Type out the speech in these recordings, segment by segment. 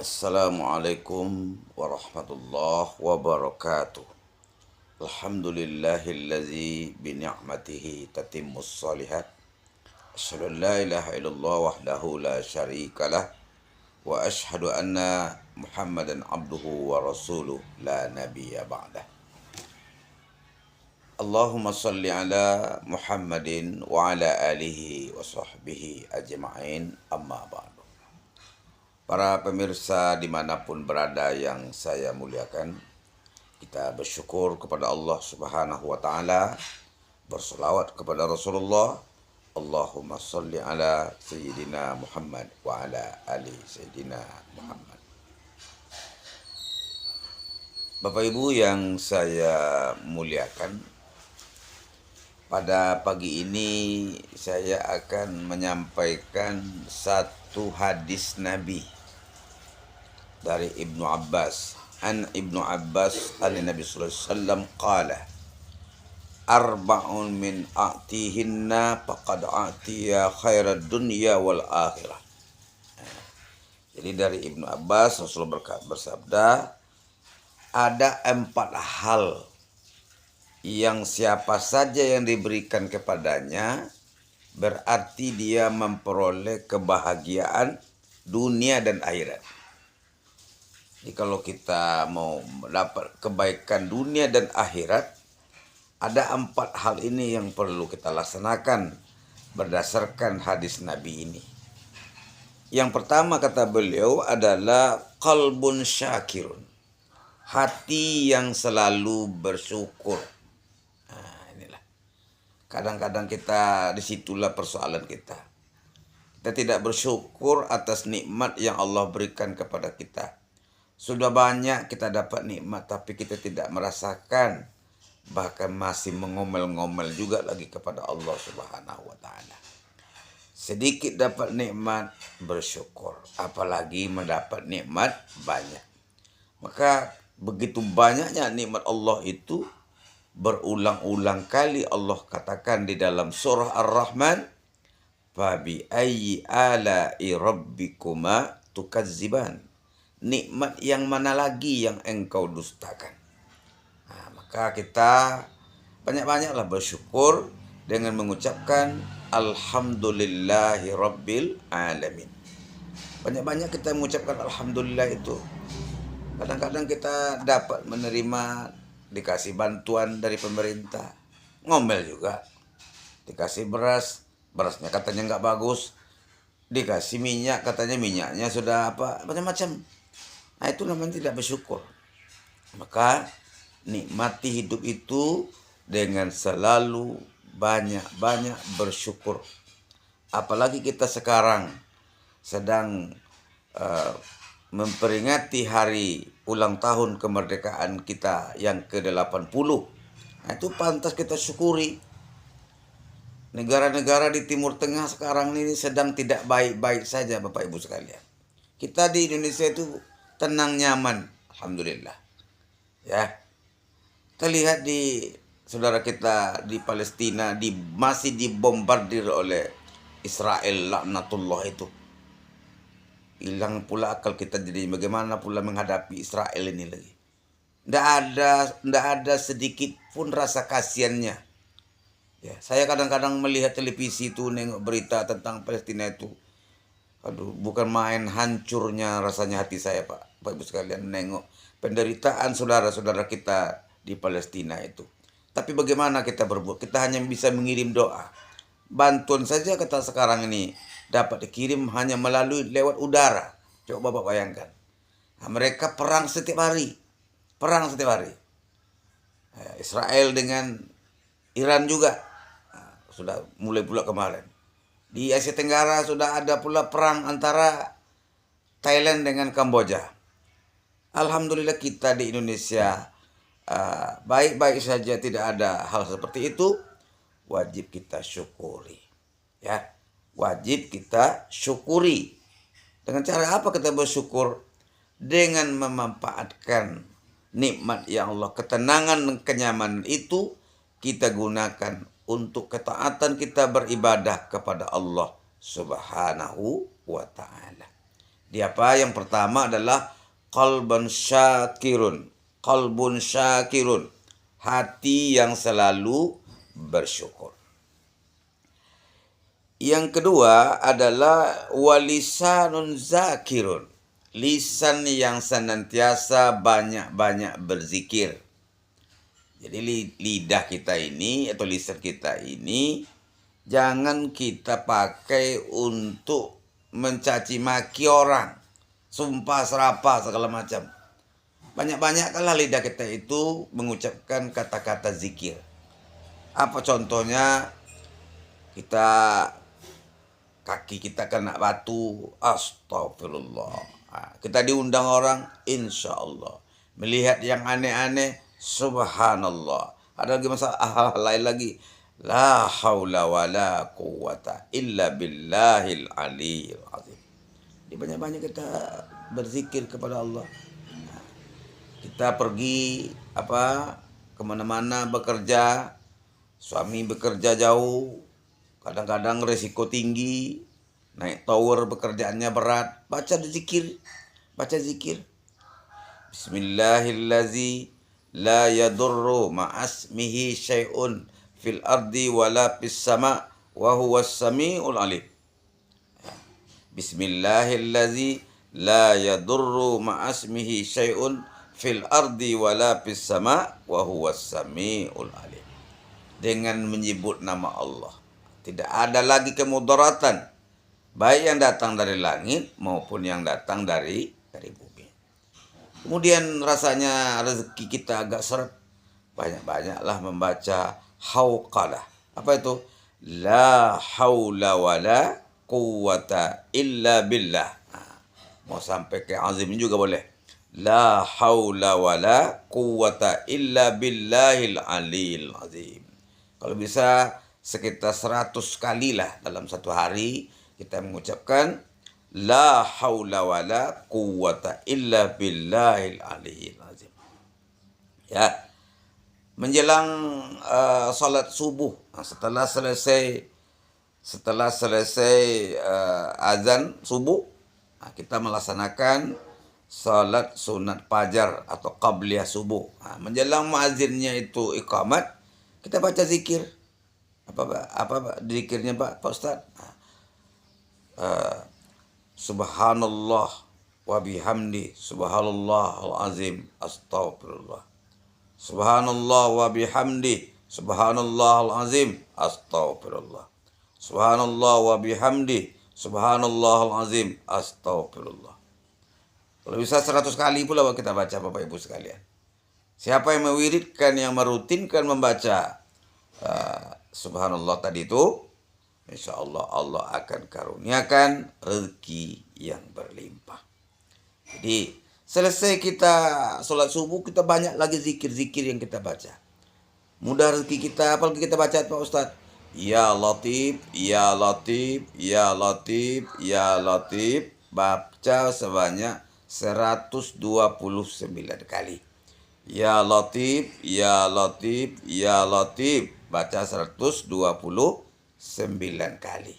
Assalamualaikum warahmatullahi wabarakatuh. Alhamdulillahillazi bini'matihi tatimmus shalihat. Asyhadu an la ilaha illallah wahdahu la syarikalah wa asyhadu anna Muhammadan abduhu wa rasuluh la nabiyya ba'dah. Allahumma salli ala Muhammadin wa ala alihi wa sahbihi ajma'in, amma ba'du. Para pemirsa dimanapun berada yang saya muliakan, kita bersyukur kepada Allah Subhanahu wa Ta'ala, bersolawat kepada Rasulullah. Allahumma salli ala Sayyidina Muhammad wa ala ali Sayyidina Muhammad. Bapak Ibu yang saya muliakan, pada pagi ini saya akan menyampaikan satu hadis Nabi dari Ibnu Abbas. An Ibnu Abbas an Nabi sallallahu alaihi wasallam qala arba'un min a'tihinna faqad a'tiya khairad dunya wal akhirah. Jadi dari Ibnu Abbas Rasulullah bersabda, ada 4 hal yang siapa saja yang diberikan kepadanya berarti dia memperoleh kebahagiaan dunia dan akhirat. Jadi kalau kita mau mendapat kebaikan dunia dan akhirat, ada 4 hal ini yang perlu kita laksanakan berdasarkan hadis Nabi ini. Yang pertama kata beliau adalah qalbun syakirun, hati yang selalu bersyukur. Kadang-kadang kita, disitulah persoalan kita. Kita tidak bersyukur atas nikmat yang Allah berikan kepada kita. Sudah banyak kita dapat nikmat, tapi kita tidak merasakan. Bahkan masih mengomel-ngomel juga lagi kepada Allah Subhanahu wa Ta'ala. Sedikit dapat nikmat, bersyukur. Apalagi mendapat nikmat banyak. Maka begitu banyaknya nikmat Allah itu, berulang-ulang kali Allah katakan di dalam surah Ar-Rahman, fabi ayyi ala'i rabbikuma tukazziban. Nikmat yang mana lagi yang engkau dustakan? Maka kita banyak-banyaklah bersyukur dengan mengucapkan alhamdulillahi rabbil alamin. Banyak-banyak kita mengucapkan alhamdulillah itu. Kadang-kadang kita dapat menerima, dikasih bantuan dari pemerintah, ngomel juga. Dikasih beras, berasnya katanya nggak bagus. Dikasih minyak, katanya minyaknya sudah macam-macam. Nah, itu namanya tidak bersyukur. Maka nikmati hidup itu dengan selalu banyak-banyak bersyukur. Apalagi kita sekarang sedang memperingati hari ulang tahun kemerdekaan kita yang ke-80. Nah, itu pantas kita syukuri. Negara-negara di Timur Tengah sekarang ini sedang tidak baik-baik saja, Bapak Ibu sekalian. Kita di Indonesia itu tenang, nyaman, alhamdulillah. Ya. Kita lihat di saudara kita di Palestina masih dibombardir oleh Israel, laknatullah itu. Hilang pula akal kita, jadi bagaimana pula menghadapi Israel ini lagi. Nggak ada sedikit pun rasa kasihannya. Ya, saya kadang-kadang melihat televisi itu, nengok berita tentang Palestina itu. Aduh, bukan main hancurnya rasanya hati saya, Pak Ibu sekalian, nengok penderitaan saudara-saudara kita di Palestina itu. Tapi bagaimana kita berbuat? Kita hanya bisa mengirim doa. Bantuan saja kita sekarang ini dapat dikirim hanya melalui lewat udara. Coba Bapak bayangkan. Nah, mereka perang setiap hari. Israel dengan Iran juga. Nah, sudah mulai pula kemarin. Di Asia Tenggara sudah ada pula perang antara Thailand dengan Kamboja. Alhamdulillah kita di Indonesia baik-baik saja, tidak ada hal seperti itu. Wajib kita syukuri. Ya, wajib kita syukuri. Dengan cara apa kita bersyukur? Dengan memanfaatkan nikmat yang Allah, ketenangan dan kenyamanan itu kita gunakan untuk ketaatan kita beribadah kepada Allah Subhanahu wa Ta'ala. Dia apa? Yang pertama adalah qalbun syakirun. Qalbun syakirun. Hati yang selalu bersyukur. Yang kedua adalah walisanun zakirun. Lisan yang senantiasa banyak-banyak berzikir. Jadi lidah kita ini atau lisan kita ini jangan kita pakai untuk mencaci maki orang, sumpah serapah segala macam. Banyak-banyaklah lidah kita itu mengucapkan kata-kata zikir. Apa contohnya? Kaki kita kena batu, astagfirullah. Kita diundang orang, insya Allah. Melihat yang aneh-aneh, subhanallah. Ada lagi masalah lain lagi, la haula wa la quwata illa billahil aliyil azim. Di banyak-banyak kita berzikir kepada Allah. Kita pergi kemana-mana bekerja, suami bekerja jauh, kadang-kadang resiko tinggi, naik tower pekerjaannya berat, baca zikir. Bismillahillazi la yadurru ma'asmihi syai'un fil ardi wala fis sama wa huwas samiul alim. Bismillahillazi la yadurru ma'asmihi syai'un fil ardi wala fis sama wa huwas samiul alim. Dengan menyebut nama Allah, tidak ada lagi kemudaratan, baik yang datang dari langit maupun yang datang dari bumi. Kemudian rasanya rezeki kita agak seret, banyak-banyaklah membaca hauqalah. Apa itu? La haula wala quwata illa billah. Mau sampai ke azim juga boleh. La haula wala quwata illa billahil aliyil azim. Kalau bisa sekitar 100 kali lah dalam satu hari kita mengucapkan la haula wala quwata illa billahil aliyil azim. Ya. Menjelang salat subuh, setelah selesai azan subuh, kita melaksanakan salat sunat fajar atau qabliyah subuh. Menjelang muazzinnya itu iqamat, kita baca zikir. Apa zikirnya Pak Ustaz? Subhanallah wa bihamdi subhanallahal azim astaghfirullah. Subhanallah wa bihamdi subhanallahal azim astaghfirullah. Subhanallah wa bihamdi subhanallahal azim astaghfirullah. Kalau bisa 100 kali pula kita baca Bapak Ibu sekalian. Siapa yang mewiridkan, yang merutinkan membaca subhanallah tadi itu, insya Allah Allah akan karuniakan rezeki yang berlimpah. Jadi selesai kita sholat subuh, kita banyak lagi zikir-zikir yang kita baca. Mudah rezeki kita, apalagi kita baca Pak Ustadz. Ya Latif, Ya Latif, Ya Latif, Ya Latif. Baca sebanyak 129 kali. Ya Latif, Ya Latif, Ya Latif. Baca 129 kali.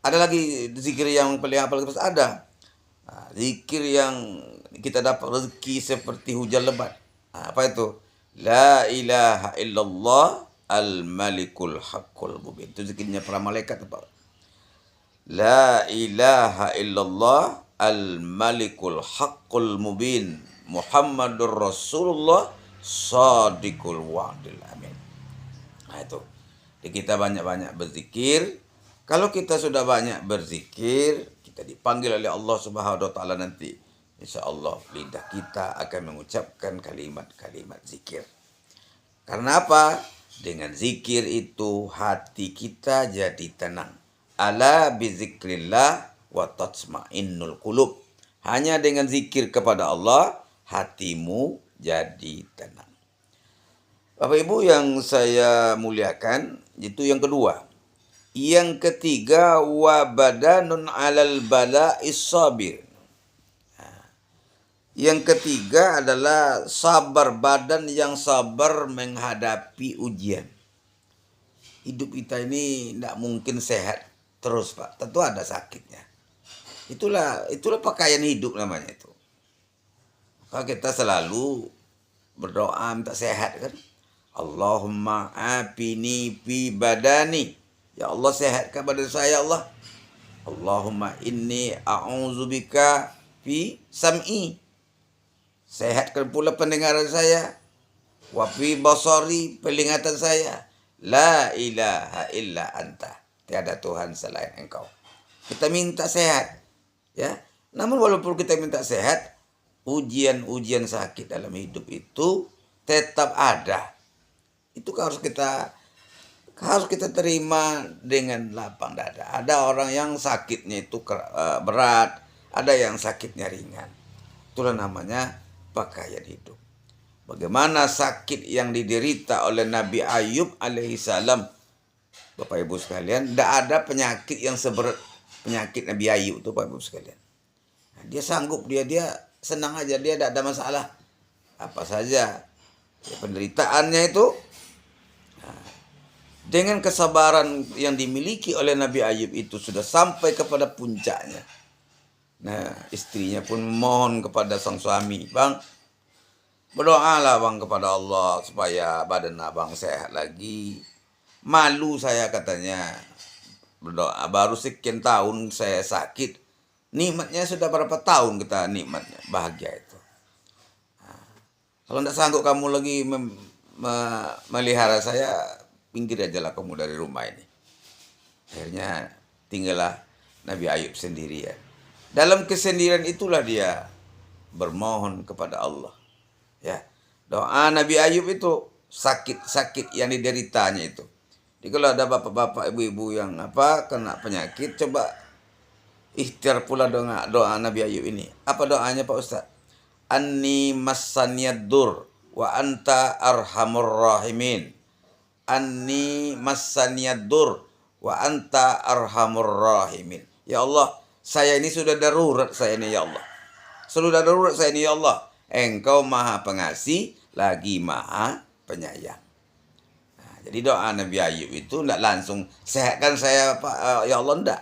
Ada lagi zikir yang paling hafal ada. Zikir yang kita dapat rezeki seperti hujan lebat. Apa itu? La ilaha illallah al-malikul haqqul mubin. Itu zikirnya para malaikat. La ilaha illallah al-malikul haqqul mubin. Muhammadur Rasulullah sadiqul wa'dil amin. Itu. Jadi kita banyak-banyak berzikir. Kalau kita sudah banyak berzikir, kita dipanggil oleh Allah Subhanahu wa taala nanti. Insya Allah lidah kita akan mengucapkan kalimat-kalimat zikir. Karena apa? Dengan zikir itu hati kita jadi tenang. Ala bizikrillah wa tatma'innul qulub. Hanya dengan zikir kepada Allah, hatimu jadi tenang. Bapak Ibu yang saya muliakan, itu yang kedua. Yang ketiga, wa badanun 'alal bala'is sabir. Yang ketiga adalah sabar, badan yang sabar menghadapi ujian. Hidup kita ini tidak mungkin sehat terus Pak, tentu ada sakitnya. Itulah pakaian hidup namanya itu. Maka kita selalu berdoa minta sehat kan. Allahumma afini fi badani. Ya Allah, sehatkan badan saya, ya Allah. Allahumma inni a'udzubika fi sam'i. Sehatkan pula pendengaran saya. Wa fi basari, penglihatan saya. La ilaha illa anta. Tiada Tuhan selain Engkau. Kita minta sehat, ya. Namun walaupun kita minta sehat, ujian-ujian sakit dalam hidup itu tetap ada. Itu harus kita terima dengan lapang dada. Ada orang yang sakitnya itu berat, ada yang sakitnya ringan. Itulah namanya pakaian hidup. Bagaimana sakit yang diderita oleh Nabi Ayub alaihissalam, Bapak Ibu sekalian, tidak ada penyakit yang seberat penyakit Nabi Ayub itu, Bapak Ibu sekalian. Nah, dia sanggup, dia senang aja, dia tidak ada masalah apa saja ya, penderitaannya itu. Dengan kesabaran yang dimiliki oleh Nabi Ayub itu sudah sampai kepada puncaknya. Nah, istrinya pun memohon kepada sang suami, "Bang, berdoalah bang kepada Allah supaya badan abang sehat lagi. Malu saya," katanya, "berdoa. Baru sekian tahun saya sakit. Nikmatnya sudah berapa tahun kita nikmatnya, bahagia itu. Nah, kalau tidak sanggup kamu lagi melihara saya, pinggir aja lah kamu dari rumah ini." Akhirnya tinggallah Nabi Ayub sendirian. Dalam kesendirian itulah dia bermohon kepada Allah. Ya, doa Nabi Ayub itu sakit-sakit yang dideritanya itu. Jadi kalau ada bapak-bapak, ibu-ibu yang kena penyakit, coba ikhtiar pula doa Nabi Ayub ini. Apa doanya Pak Ustaz? Anni massaniyad dur wa anta arhamur rahimin. Anni massaniyad dur wa anta arhamur rahimin. Ya Allah, saya ini sudah darurat, saya ini ya Allah. Sudah darurat saya ini ya Allah. Engkau maha pengasih lagi maha penyayang. Nah, jadi doa Nabi Ayub itu tidak langsung sehatkan saya Pak, ya Allah, tidak.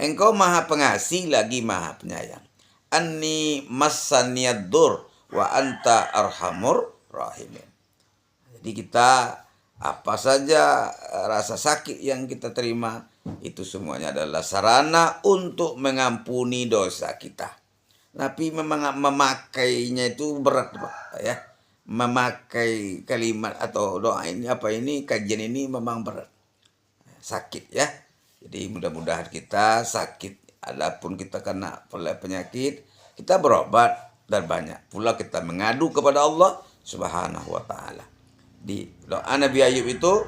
Engkau maha pengasih lagi maha penyayang. Anni massaniyad dur wa anta arhamur rahimin. Jadi kita apa saja rasa sakit yang kita terima, itu semuanya adalah sarana untuk mengampuni dosa kita. Tapi memang memakainya itu berat, Pak, ya. Memakai kalimat atau doa ini kajian ini memang berat. Sakit ya. Jadi mudah-mudahan kita sakit, adapun kita kena penyakit, kita berobat dan banyak pula kita mengadu kepada Allah Subhanahu wa taala. Di doa Nabi Ayub itu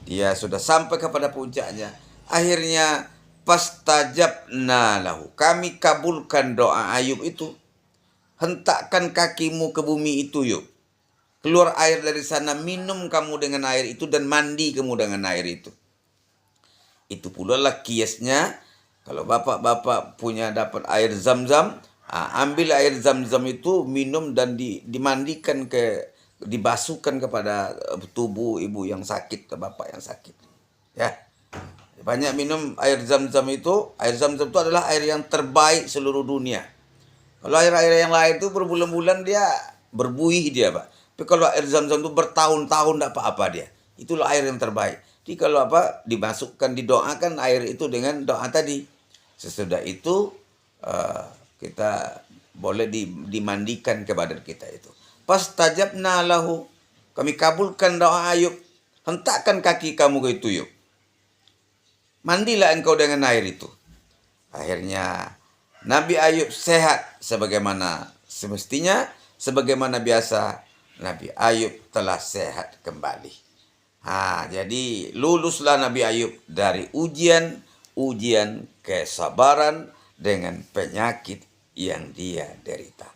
dia sudah sampai kepada puncaknya. Akhirnya fastajabna lahu. Kami kabulkan doa Ayub itu. Hentakkan kakimu ke bumi itu, yuk. Keluar air dari sana, minum kamu dengan air itu dan mandi kamu dengan air itu. Itu pula lah kiasnya. Kalau bapak-bapak punya dapat air zam-zam, ambil air zam-zam itu, minum dan dimandikan dibasuhkan kepada tubuh ibu yang sakit, ke bapak yang sakit. Ya. Banyak minum air zam-zam itu. Air zam-zam itu adalah air yang terbaik seluruh dunia. Kalau air-air yang lain itu berbulan-bulan dia berbuih dia, Pak. Tapi kalau air zam-zam itu bertahun-tahun tidak apa-apa dia. Itulah air yang terbaik. Jadi kalau dimasukkan, didoakan air itu dengan doa tadi. Sesudah itu kita boleh dimandikan ke badan kita itu. Fastajabna lahu. Kami kabulkan doa Ayub. Hentakkan kaki kamu ke itu, yuk. Mandilah engkau dengan air itu. Akhirnya Nabi Ayub sehat sebagaimana semestinya, sebagaimana biasa Nabi Ayub telah sehat kembali. Jadi luluslah Nabi Ayub dari ujian kesabaran dengan penyakit yang dia derita.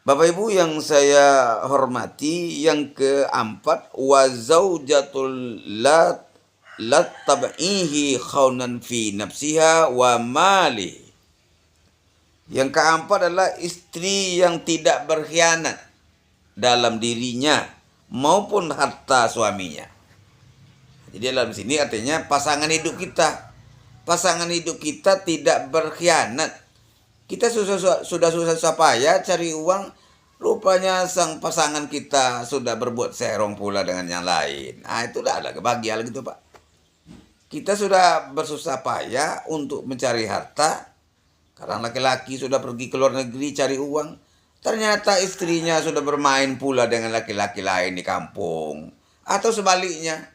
Bapak Ibu yang saya hormati, yang keempat, wa zaujatul la tab'ihi khaunan fi nafsiha wa mali. Yang keempat adalah istri yang tidak berkhianat dalam dirinya maupun harta suaminya. Jadi dalam sini artinya pasangan hidup kita. pasangan hidup kita tidak berkhianat. Kita sudah susah payah cari uang, rupanya sang pasangan kita sudah berbuat serong pula dengan yang lain. Nah, itu udah ada kebahagiaan gitu, Pak. Kita sudah bersusah payah untuk mencari harta, karena laki-laki sudah pergi ke luar negeri cari uang. Ternyata istrinya sudah bermain pula dengan laki-laki lain di kampung. Atau sebaliknya,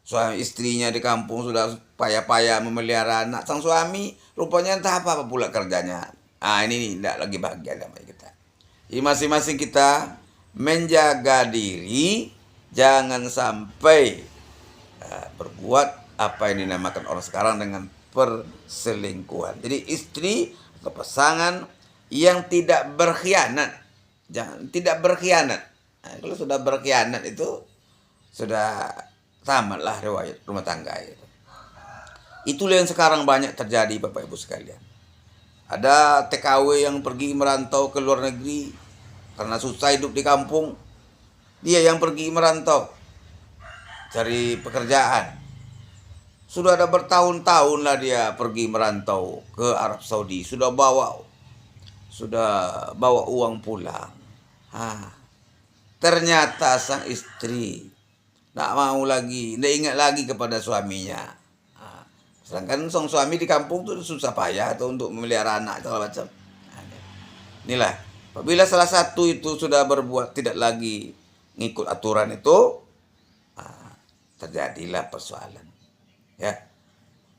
suami istrinya di kampung sudah payah-payah memelihara anak. Sang suami rupanya entah apa pula kerjanya. Ini tidak lagi bahagia sama kita. Jadi masing-masing kita menjaga diri, jangan sampai berbuat apa yang dinamakan orang sekarang dengan perselingkuhan. Jadi istri atau pasangan yang tidak berkhianat, tidak berkhianat. Nah, kalau sudah berkhianat itu sudah tamatlah riwayat rumah tangga itu. Itulah yang sekarang banyak terjadi, Bapak Ibu sekalian. Ada TKW yang pergi merantau ke luar negeri karena susah hidup di kampung. Dia yang pergi merantau cari pekerjaan. Sudah ada bertahun-tahun lah dia pergi merantau ke Arab Saudi. Sudah bawa uang pulang. Ternyata sang istri tidak mau lagi, tidak ingat lagi kepada suaminya. Sedangkan sang suami di kampung tuh susah payah tuh untuk memelihara anak segala macam. Inilah, apabila salah satu itu sudah berbuat tidak lagi ngikut aturan itu, terjadilah persoalan. Ya,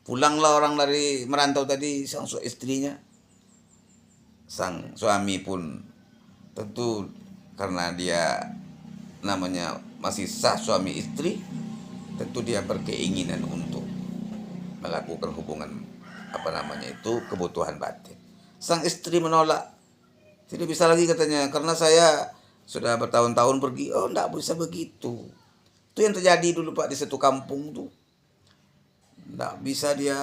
pulanglah orang dari merantau tadi, sang istrinya. Sang suami pun tentu karena dia namanya masih sah suami istri, tentu dia berkeinginan untuk melakukan hubungan kebutuhan batin. Sang istri menolak. Tidak bisa lagi katanya, karena saya sudah bertahun-tahun pergi. Oh, enggak bisa begitu. Itu yang terjadi dulu, Pak, di satu kampung tuh. Tidak bisa dia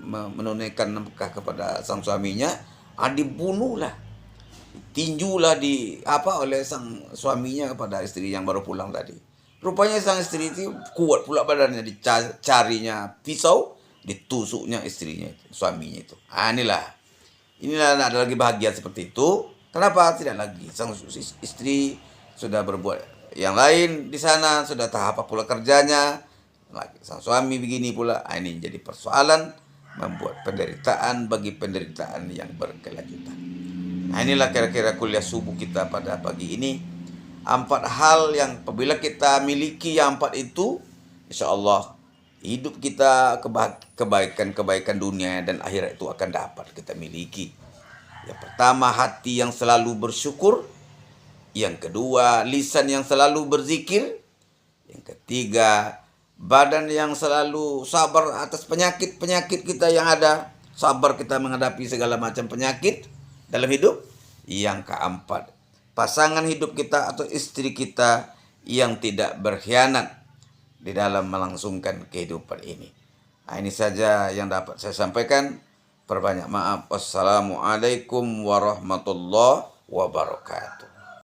menunaikan nafkah kepada sang suaminya, dibunuhlah, tinjulah oleh sang suaminya kepada istri yang baru pulang tadi. Rupanya sang istri itu kuat pula badannya, dicarinya pisau, ditusuknya istrinya itu, suaminya itu. Inilah ada lagi bahagia seperti itu. Kenapa tidak lagi sang istri sudah berbuat yang lain di sana, sudah tahap pula kerjanya. Sang suami begini pula. Ini jadi persoalan, membuat penderitaan bagi penderitaan yang berkelanjutan. Inilah kira-kira kuliah subuh kita pada pagi ini. 4 hal yang apabila kita miliki yang 4 itu, insya Allah hidup kita kebaikan dunia dan akhirat itu akan dapat kita miliki. Yang pertama, hati yang selalu bersyukur. Yang kedua, lisan yang selalu berzikir. Yang ketiga, badan yang selalu sabar atas penyakit-penyakit kita yang ada. Sabar kita menghadapi segala macam penyakit dalam hidup. Yang keempat, pasangan hidup kita atau istri kita yang tidak berkhianat di dalam melangsungkan kehidupan ini. Ini saja yang dapat saya sampaikan. Perbanyak maaf. Wassalamualaikum warahmatullahi wabarakatuh.